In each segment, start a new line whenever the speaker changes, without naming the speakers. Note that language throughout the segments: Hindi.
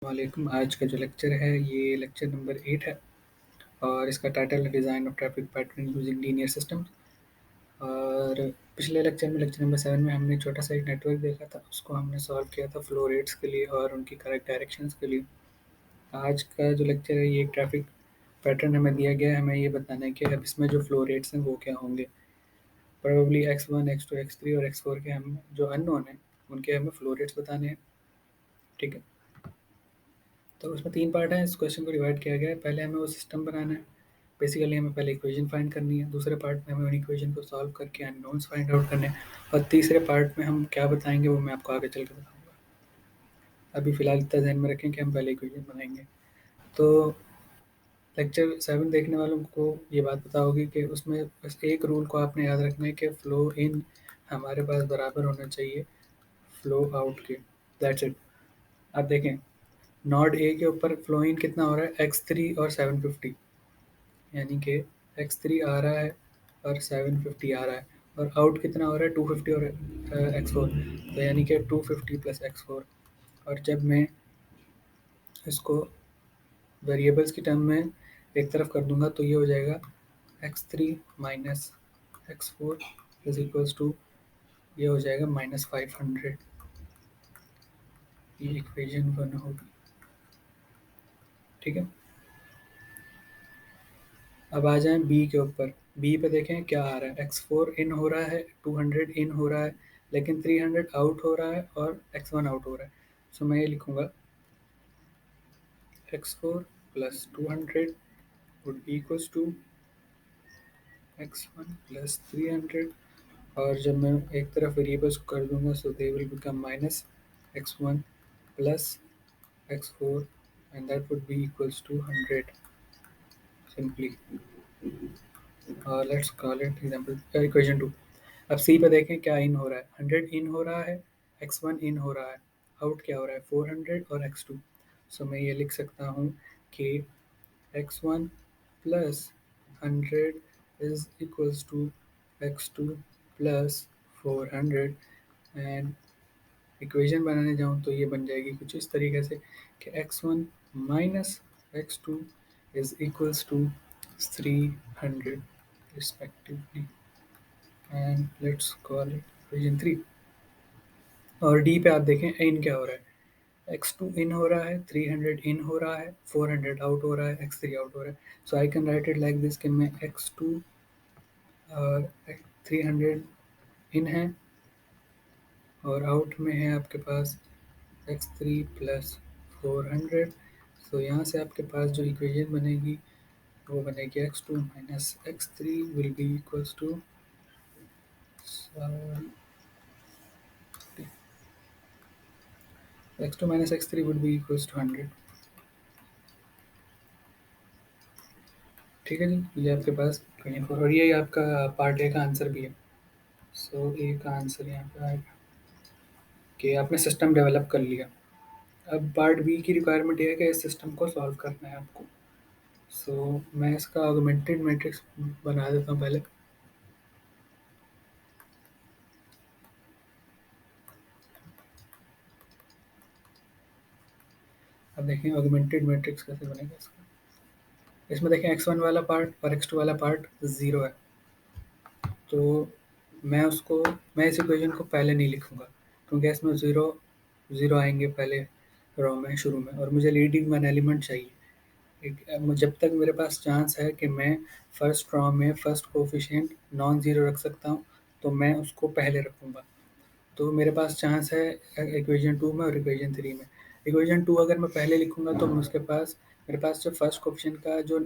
वालेकुम। आज का जो लेक्चर है ये लेक्चर नंबर 8 है और इसका टाइटल है design of traffic pattern using linear systems. और पिछले लेक्चर में लेक्चर नंबर 7 में हमने छोटा सा एक नेटवर्क देखा था, उसको हमने सॉल्व किया था फ्लो रेट्स के लिए और उनकी करेक्ट डायरेक्शंस के लिए। आज का जो लेक्चर है ये एक ट्रैफिक पैटर्न हमें दिया गया है, हमें ये बताना है कि अब इसमें जो फ्लो रेट्स हैं वो क्या होंगे। प्रोबेबली x1 x2 x3 और x4 के हम जो अननोन हैं उनके हमें फ्लो रेट्स बताने हैं। ठीक है, तो उसमें 3 पार्ट हैं। इस क्वेश्चन को डिवाइड किया गया है। पहले हमें वो सिस्टम बनाना है। बेसिकली हमें पहले इक्वेशन फाइंड करनी है। दूसरे पार्ट में हमें उन इक्वेशन को सॉल्व करके अननोन्स फाइंड आउट करने हैं। और तीसरे पार्ट में हम क्या बताएंगे वो मैं आपको आगे चल के बताऊँगा। अभी फ़िलहाल इतना ध्यान में रखें कि हम पहले इक्वेशन बनाएंगे। तो लेक्चर 7 देखने वालों को ये बात पता होगी कि उसमें बस एक रूल को आपने याद रखना है कि फ़्लो इन हमारे पास बराबर होना चाहिए फ़्लो आउट के। That's it. अब देखें, नोड ए के ऊपर फ़्लो इन कितना हो रहा है, x3 और 750, यानी कि x3 आ रहा है और 750 आ रहा है। और आउट कितना हो रहा है, 250 और x4, तो यानी कि 250 प्लस x4। और जब मैं इसको वेरिएबल्स की टर्म में एक तरफ कर दूंगा तो ये हो जाएगा x3 minus x4 is equals to, ये हो जाएगा -500। ये इक्वेशन 1 होगी। ठीक है, अब आ जाएं बी के ऊपर। बी पे देखें क्या आ रहा है, x4 इन हो रहा है, 200 इन हो रहा है, लेकिन 300 आउट हो रहा है और x1 आउट हो रहा है। सो मैं ये लिखूंगा x4 plus 200 would be equals to x1 plus 300। और जब मैं एक तरफ वेरिएबल्स को कर दूंगा so they will become minus x1 plus x4 and that would be equals to 100 simply. Let's call it example equation 2। अब सी पे देखें क्या इन हो रहा है, 100 इन हो रहा है, x1 इन हो रहा है, आउट क्या हो रहा है 400 और x2। सो मैं ये लिख सकता हूँ कि x1 plus 100 is equals to x2 plus 400। And equation बनाने जाऊँ तो ये बन जाएगी कुछ इस तरीके से कि x1 minus x2 is equals to 300 respectively, and let's call it equation 3। और डी पे आप देखें इन क्या हो रहा है, x2 इन हो रहा है, 300 इन हो रहा है, 400 आउट हो रहा है, x3 आउट हो रहा है। So I can write it like this कि मैं x2 और 300 इन है और आउट में है आपके पास x3 प्लस 400। सो यहाँ से आपके पास जो इक्वेशन बनेगी वो बनेगी x2 minus x3 will be equals to x2 minus x3 would be equals to 100। ठीक है जी, ये आपके पास 24 और ये आपका पार्ट ए का आंसर भी है। सो ए का आंसर यहाँ पे आएगा कि आपने सिस्टम डेवलप कर लिया। अब पार्ट बी की रिक्वायरमेंट ये है कि इस सिस्टम को सॉल्व करना है आपको। सो मैं इसका ऑगमेंटेड मैट्रिक्स बना देता हूँ पहले। अब देखें ऑगमेंटेड मैट्रिक्स कैसे बनेगा इसका। इसमें देखें x1 वाला पार्ट और x2 वाला पार्ट ज़ीरो है, तो मैं इस इक्वेशन को पहले नहीं लिखूंगा क्योंकि इसमें ज़ीरो ज़ीरो आएंगे पहले रो में शुरू में, और मुझे लीडिंग वन एलिमेंट चाहिए। जब तक मेरे पास चांस है कि मैं फर्स्ट रो में फर्स्ट कोफिशिएंट नॉन ज़ीरो रख सकता हूँ तो मैं उसको पहले रखूँगा। तो मेरे पास चांस है इक्वेशन 2 में और इक्वेशन 3 में। इक्वेशन 2 अगर मैं पहले लिखूँगा तो मेरे पास जो फर्स्ट कोफिशिएंट का जो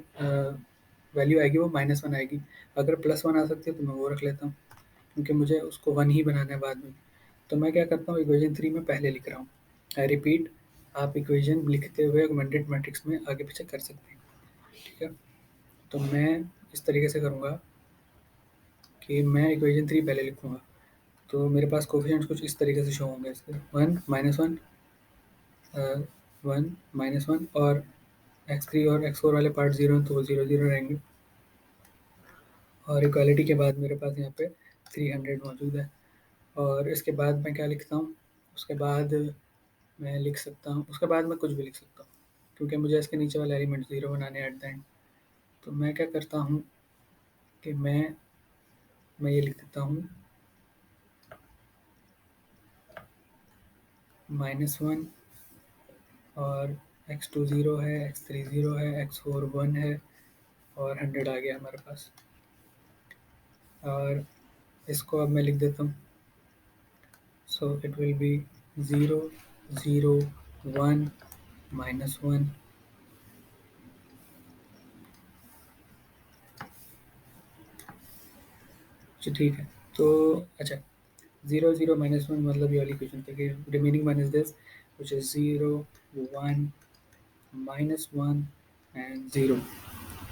वैल्यू आएगी वो -1 आएगी। अगर +1 आ सकती है तो मैं वो रख लेता हूँ क्योंकि मुझे उसको 1 ही बनाना है बाद में। तो मैं क्या करता हूँ, इक्वेशन 3 में पहले लिख रहा हूँ। आई रिपीट, आप इक्वेशन लिखते हुए ऑगमेंटेड मैट्रिक्स में आगे पीछे कर सकते हैं। ठीक है, तो मैं इस तरीके से करूँगा कि मैं इक्वेशन 3 पहले लिखूँगा। तो मेरे पास कोफिशिएंट्स कुछ इस तरीके से शो होंगे इसके 1 -1 1 -1 और x3 और x4 वाले पार्ट 0 हैं तो वो 0 0 रहेंगे। और इक्वालिटी के बाद मेरे पास यहाँ पे 300 मौजूद है। और इसके बाद मैं क्या लिखता हूँ, उसके बाद मैं लिख सकता हूँ, उसके बाद मैं कुछ भी लिख सकता हूँ, क्योंकि मुझे इसके नीचे वाले एलिमेंट ज़ीरो बनाने एट द एंड। तो मैं क्या करता हूँ कि मैं ये लिख देता हूँ -1, और x2 ज़ीरो है, x3 ज़ीरो है, x4 1 है, और 100 आ गया हमारे पास। और इसको अब मैं लिख देता हूँ, सो इट विल बी 0 0 1 -1। अच्छा ठीक है, तो अच्छा 0 0 -1 मतलब ये वाली क्वेश्चन था कि remaining one is this which is 0 1 -1 and 0।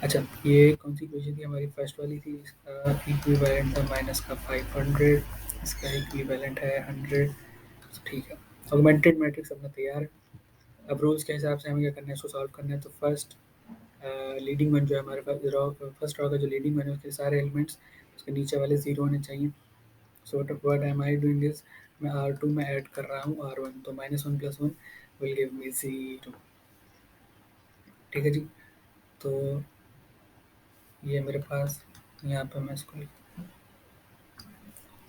अच्छा, ये कौन सी क्वेश्चन थी? हमारी फर्स्ट वाली थी। इसका इक्विवेलेंट था माइनस का 500, इसका इक्विवेलेंट है 100। ठीक है, ऑगमेंटेड मैट्रिक्स अपना तैयार है। अब रूल्स के हिसाब से हमें क्या करना है, इसको सॉल्व करना है। तो फर्स्ट लीडिंग वन जो है हमारे पास रॉ, फर्स्ट रॉ का जो लीडिंग वन है उसके सारे एलिमेंट्स उसके नीचे वाले ज़ीरो होने चाहिए। So what am I doing is, मैं R2 में ऐड कर रहा हूँ R1, तो -1 + 1 विल गिव मी 0। ठीक है जी, तो ये मेरे पास यहाँ पे मैं इसको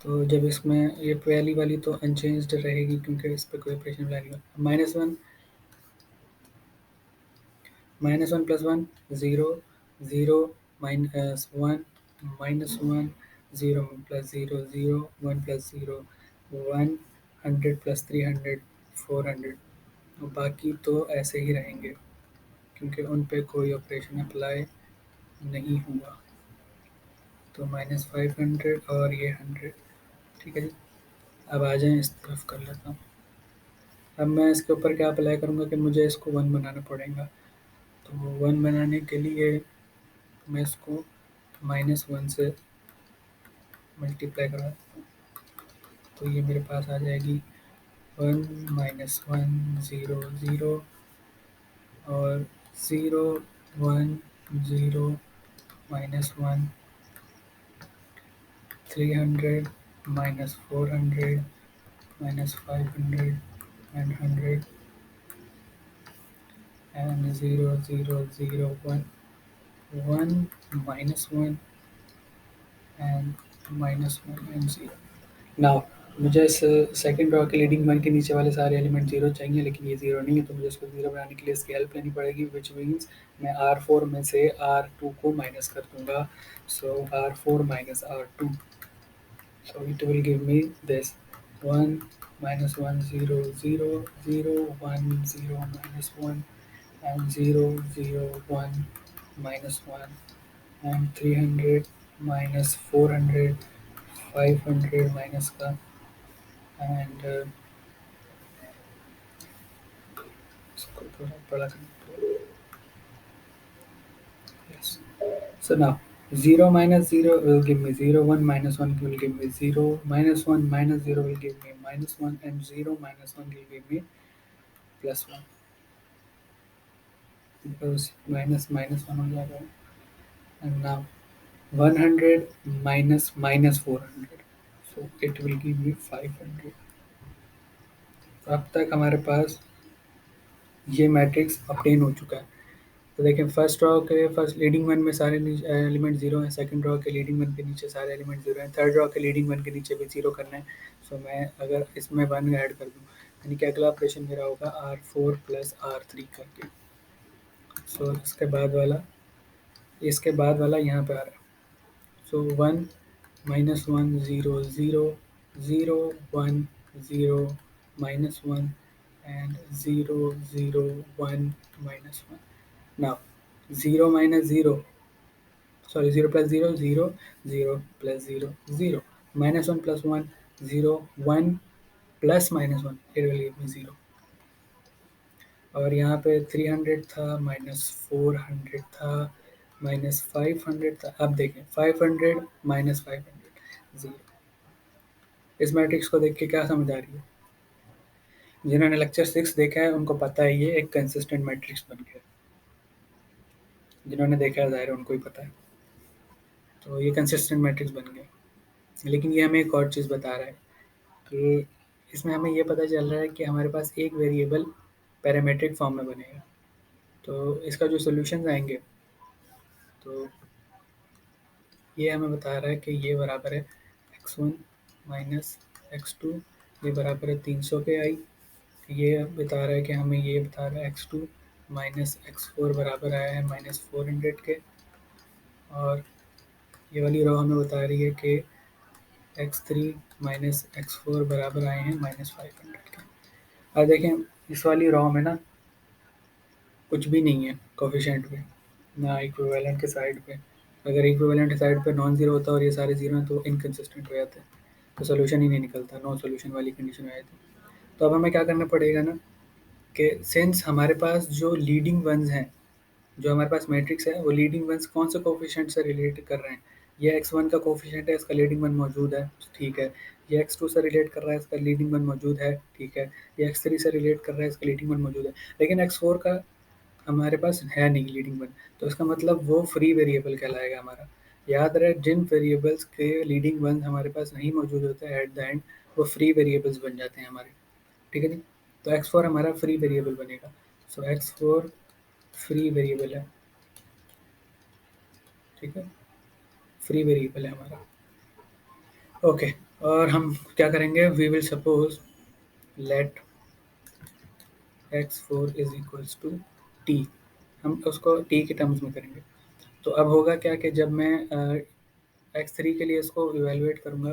तो जब इसमें ये पहली वाली तो अनचेंज्ड रहेगी क्योंकि इस पर कोई ऑपरेशन लगेगा। -1 + 1 0 0 -1 -1 0 + 0 0 1 + 0 1 100 + 300 400। और बाकी तो ऐसे ही रहेंगे क्योंकि उन पे कोई ऑपरेशन अप्लाई नहीं हुआ। तो -500 और ये 100। ठीक है जी, अब आ जाएं इस तरफ कर लेता हूँ। अब मैं इसके ऊपर क्या अप्लाई करूँगा कि मुझे इसको 1 बनाना पड़ेगा। तो 1 बनाने के लिए मैं इसको -1 से मल्टीप्लाई करवा, तो ये मेरे पास आ जाएगी 1 -1 0 0 और 0 1 0 -1 300 -400 -500 and 100 and 0 0 0 1 1 -1 and -1 and 0। Now मुझे इस सेकंड रॉ के लीडिंग वन के नीचे वाले सारे एलिमेंट जीरो चाहिए, लेकिन ये जीरो नहीं है, तो मुझे इसको जीरो बनाने के लिए इसकी हेल्प लेनी पड़ेगी, विच मीन्स मैं R4 में से R2 को माइनस कर दूंगा। सो R4 - R2, so it will give me this 1 -1 0 0 0 1 0 -1 and 0 0 1 -1 and 300 -400 500 minus का and इसको थोड़ा बड़ा करना। Yes. So now 0 - 0 will give me 0, 1 -1 will give me 0, -1 -0 will give me -1, and 0 -1 will give me +1, because minus 1 हो जाएगा। And now 100 minus -400, so it will give me 500। तो अब तक हमारे पास ये मैट्रिक्स अपटेन हो चुका है। तो देखें, फर्स्ट रॉ के फर्स्ट लीडिंग वन में सारे एलिमेंट जीरो हैं, सेकंड रॉ के लीडिंग वन के नीचे सारे एलिमेंट जीरो हैं, थर्ड रॉ के लीडिंग वन के नीचे भी जीरो करना है। सो मैं अगर इसमें वन ऐड कर दूँ, यानी कि अगला ऑपरेशन मेरा होगा R4 + R3 करके। सो इसके बाद वाला यहाँ पे आ रहा है। सो 1 -1 0 0 0 1 0 -1 and 0 0 1 -1। Now 0 minus 0, sorry, 0 plus 0 0 0 plus 0 0 -1 plus 1 0 1 plus -1, it will give me 0। और यहाँ पे 300 था, -400 था, -500 था। अब देखें 500 -500 0। इस मैट्रिक्स को देख के क्या समझ आ रही है? जिन्होंने लेक्चर 6 देखा है उनको पता है ये एक कंसिस्टेंट मैट्रिक्स बन गया। जिन्होंने देखा है ज़ाहिर है उनको ही पता है। तो ये कंसिस्टेंट मैट्रिक्स बन गया। लेकिन ये हमें एक और चीज़ बता रहा है कि इसमें हमें ये पता चल रहा है कि हमारे पास एक वेरिएबल पैरामीट्रिक फॉर्म में बनेगा। तो इसका जो सॉल्यूशंस आएंगे, तो ये हमें बता रहा है कि ये बराबर है x1 माइनस x2, ये बराबर है 300 के आई। ये बता रहा है कि हमें ये बता रहा है x2 माइनस x4 बराबर आया है -400 के। और ये वाली रो हमें बता रही है कि x3 माइनस x4 बराबर आए हैं -500 के। अब देखें, इस वाली रो में ना कुछ भी नहीं है कोफिशिएंट पे, ना इक्विवेलेंट के साइड पे। अगर इक्विवेलेंट साइड पे नॉन ज़ीरो होता और ये सारे ज़ीरो हैं तो इनकंसिस्टेंट हो जाते, तो सोल्यूशन ही नहीं निकलता, नो सोल्यूशन वाली कंडीशन आ जाती। तो अब हमें क्या करना पड़ेगा ना, कि सिंस हमारे पास जो लीडिंग वंस हैं, जो हमारे पास मैट्रिक्स है, वो लीडिंग वंस कौन से कोफिशिएंट से रिलेट कर रहे हैं। ये x1 का कोफिशिएंट है, इसका लीडिंग वन मौजूद है, ठीक है। ये x2 से रिलेट कर रहा है, इसका लीडिंग वन मौजूद है, ठीक है। ये x3 से रिलेट कर रहा है, इसका लीडिंग वन मौजूद है। लेकिन x4 का हमारे पास है नहीं लीडिंग वन, तो इसका मतलब वो फ्री वेरिएबल कहलाएगा हमारा। याद रहे, जिन वेरिएबल्स के लीडिंग वन हमारे पास नहीं मौजूद होते हैं एट द एंड, वो फ्री वेरिएबल्स बन जाते हैं हमारे, ठीक है जी। तो x4 हमारा फ्री वेरिएबल बनेगा। सो x4 फ्री वेरिएबल है, ठीक है, फ्री वेरिएबल है हमारा। ओके, और हम क्या करेंगे, we will suppose let x4 is equals to t। हम उसको t के टर्म्स में करेंगे। तो अब होगा क्या कि जब मैं x3 के लिए इसको इवेलुएट करूँगा,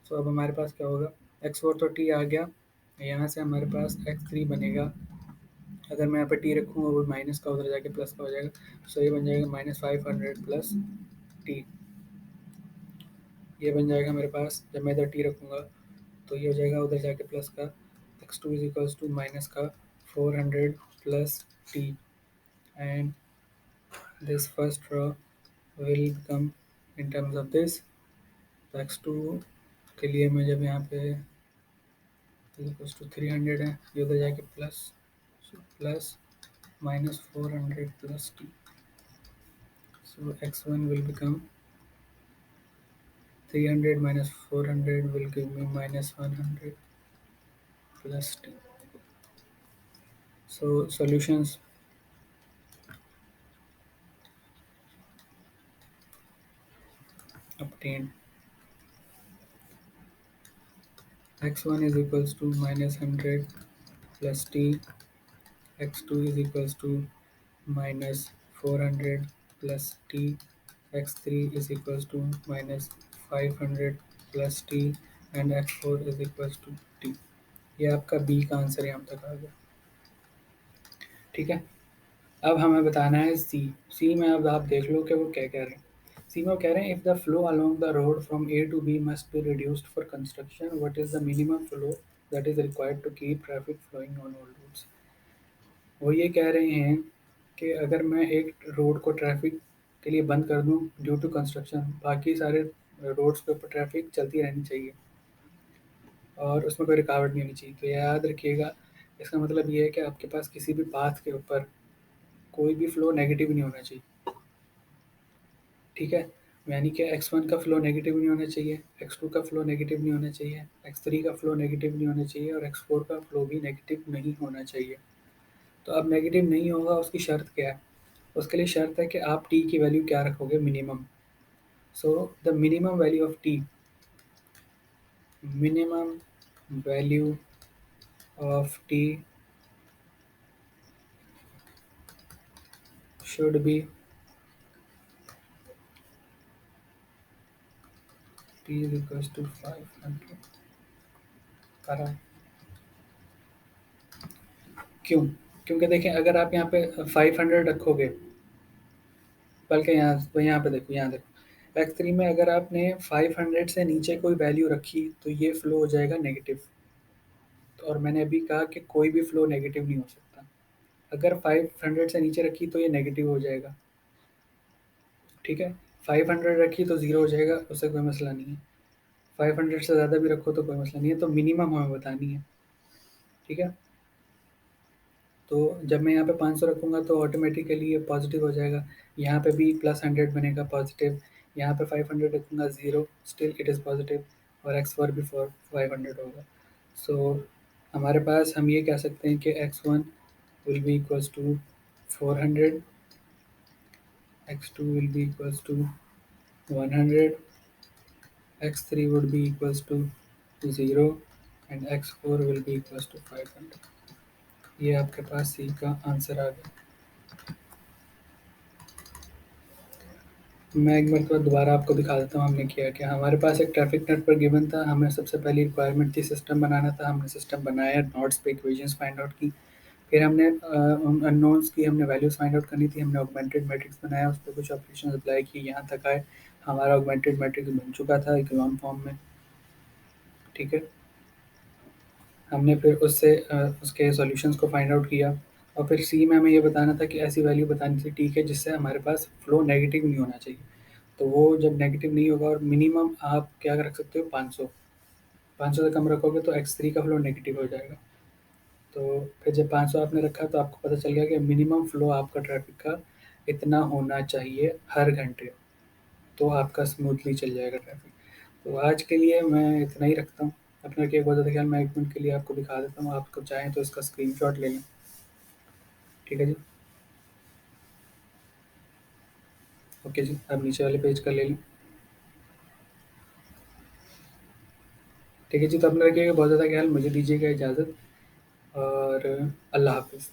तो अब हमारे पास क्या होगा, x4 तो t आ गया, यहाँ से हमारे पास x3 बनेगा। अगर मैं यहाँ पे t रखूँगा, वो माइनस का उधर जाके प्लस का हो जाएगा, सो ये बन जाएगा -500 प्लस t। ये बन जाएगा मेरे पास, जब मैं इधर t रखूँगा तो ये हो जाएगा उधर जाके प्लस का x2 is equals to minus का 400 plus t। And this first raw will become in terms of this. तो x2 के लिए मैं जब यहाँ पे इक्वल्स टू 300 है, ये उधर जाके plus, plus -400 plus t। So x1 will become 300 minus 400 will give me -100 plus t. So solutions obtained. x1 is equals to -100 plus t, x2 is equals to -400 plus t, x3 is equals to -500 plus t, and x4 is equals to t। ये आपका बी का आंसर यहाँ तक आ गया, ठीक है। अब हमें बताना है सी। सी में अब आप देख लो कि वो क्या कह रहे हैं। सी में वो कह रहे हैं, if the flow along the road from A to B must be reduced for construction, what is the minimum flow that is required to keep traffic flowing on all roads. वो ये कह रहे हैं कि अगर मैं एक रोड को ट्रैफिक के लिए बंद कर दूं ड्यू टू कंस्ट्रक्शन, बाकी सारे रोड्स के ऊपर ट्रैफिक चलती रहनी चाहिए और उसमें कोई रुकावट नहीं होनी चाहिए। तो याद रखिएगा, इसका मतलब ये है कि आपके पास किसी भी पाथ के ऊपर कोई भी फ्लो नेगेटिव नहीं होना चाहिए, ठीक है। यानी कि x1 का फ्लो नेगेटिव नहीं होना चाहिए, x2 का फ्लो नेगेटिव नहीं होना चाहिए, x3 का फ्लो नेगेटिव नहीं होना चाहिए, और x4 का फ्लो भी नेगेटिव नहीं होना चाहिए। तो अब नेगेटिव नहीं होगा, उसकी शर्त क्या है, उसके लिए शर्त है कि आप t की वैल्यू क्या रखोगे, minimum. So the minimum value of t, minimum value of t should be t is equals to 500 करा। क्यों? क्योंकि देखें, अगर आप यहाँ पे 500 रखोगे, बल्कि यहाँ पे देखो, यहाँ देखो, x3 में अगर आपने 500 से नीचे कोई वैल्यू रखी तो ये फ्लो हो जाएगा नेगेटिव। तो और मैंने अभी कहा कि कोई भी फ्लो नेगेटिव नहीं हो सकता। अगर 500 से नीचे रखी तो ये नेगेटिव हो जाएगा, ठीक है। 500 रखी तो ज़ीरो हो जाएगा, उससे कोई मसला नहीं है। 500 से ज़्यादा भी रखो तो कोई मसला नहीं है, तो मिनिमम हमें बतानी है, ठीक है। तो जब मैं यहाँ पे 500 रखूँगा तो ऑटोमेटिकली ये पॉजिटिव हो जाएगा, यहाँ पे भी +100 बनेगा पॉजिटिव, यहाँ पे 500 रखूँगा zero, still it is positive, और x4 भी 500 होगा। सो हमारे पास हम ये कह सकते हैं कि x1 will be equals to 400, x2 will be equals to 100, x3 would be equals to 0 and x4 will be equals to 500। ये आपके पास सी का आंसर आ गया। मैं एक बार दोबारा आपको दिखा देता हूँ हमने किया क्या। हमारे पास एक ट्रैफिक नेट पर गिवन था, हमें सबसे पहली रिक्वायरमेंट थी सिस्टम बनाना था, हमने सिस्टम बनाया, नोड्स पे इक्वेशंस फाइंड आउट की, फिर हमने उन अननोन्स की हमने वैल्यूज फाइंड आउट करनी थी, हमने ऑगमेंटेड मैट्रिक्स बनाया, उस पर कुछ ऑपरेशन अप्लाई किए, यहाँ तक आए, हमारा ऑगमेंटेड मैट्रिक्स बन चुका था इकोलॉन फॉर्म में। ठीक है, हमने फिर उससे उसके सॉल्यूशंस को फाइंड आउट किया, और फिर सी में हमें ये बताना था कि ऐसी वैल्यू बतानी थी, ठीक है, जिससे हमारे पास फ्लो नेगेटिव नहीं होना चाहिए। तो वो जब नेगेटिव नहीं होगा और मिनिमम आप क्या रख सकते हो 500, 500 से कम रखोगे तो x3 का फ्लो नेगेटिव हो जाएगा। तो फिर जब 500 आपने रखा तो आपको पता चल गया कि मिनिमम फ्लो आपका ट्रैफिक का इतना होना चाहिए हर घंटे, तो आपका स्मूथली चल जाएगा ट्रैफिक। तो आज के लिए मैं इतना ही रखता हूँ। अपना क्या बहुत ज़्यादा ख्याल, मैं एक मिनट के लिए आपको दिखा देता हूँ, आपको चाहें तो इसका स्क्रीनशॉट ले लें। ठीक है जी, ओके जी, आप नीचे वाले पेज का ले लें। ठीक है जी, तो अपना रखिएगा बहुत ज़्यादा ख्याल, मुझे दीजिएगा इजाज़त, और अल्लाह हाफिज़।